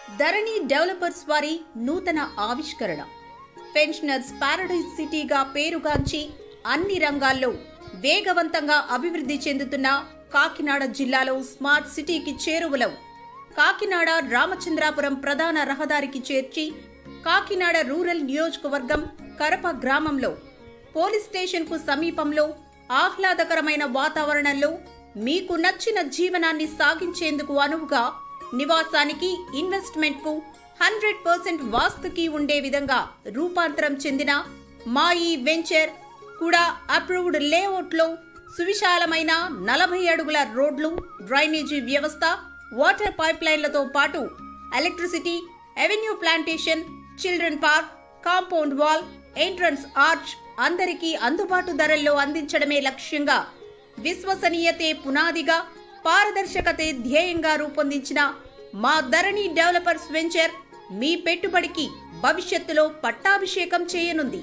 ధరణి developers వారి నూతన ఆవిష్కరణ పెన్షనర్స్ పారడైజ్ సిటీగా పేరుగాంచి అన్ని రంగాల్లో వేగవంతంగా అభివృద్ధి చెందుతున్న కాకినాడ జిల్లాలో స్మార్ట్ సిటీకి చేరువలో కాకినాడ రామచంద్రాపురం ప్రధాన రహదారికి చేర్చి కాకినాడ రూరల్ నియోజకవర్గం కరప గ్రామంలో పోలీస్ స్టేషన్ కు సమీపంలో ఆహ్లాదకరమైన వాతావరణంలో మీకు నచ్చిన జీవనాన్ని సాగించేందుకు అనువుగా నివాసానికి ఇన్వెస్ట్మెంట్ కు 100% వాస్తుకి ఉండే విధంగా రూపాంతరం చెందిన మా ఈ వెంచర్ కూడా అప్రూవ్డ్ లేఅవుట్ లో సువిశాలమైన 40 అడుగుల రోడ్లు, డ్రైనేజీ వ్యవస్థ, వాటర్ పైప్ లైన్లతో పాటు electricity, avenue plantation, children park, compound wall, entrance arch అందరికీ అందుబాటు ధరల్లో అందించడమే లక్ష్యంగా విశ్వసనీయతే పునాదిగా పారదర్శకతే ధ్యేయంగా రూపొందించిన మా ధరణి డెవలపర్స్ వెంచర్ మీ పెట్టుబడికి భవిష్యత్తులో పట్టాభిషేకం చేయనుంది.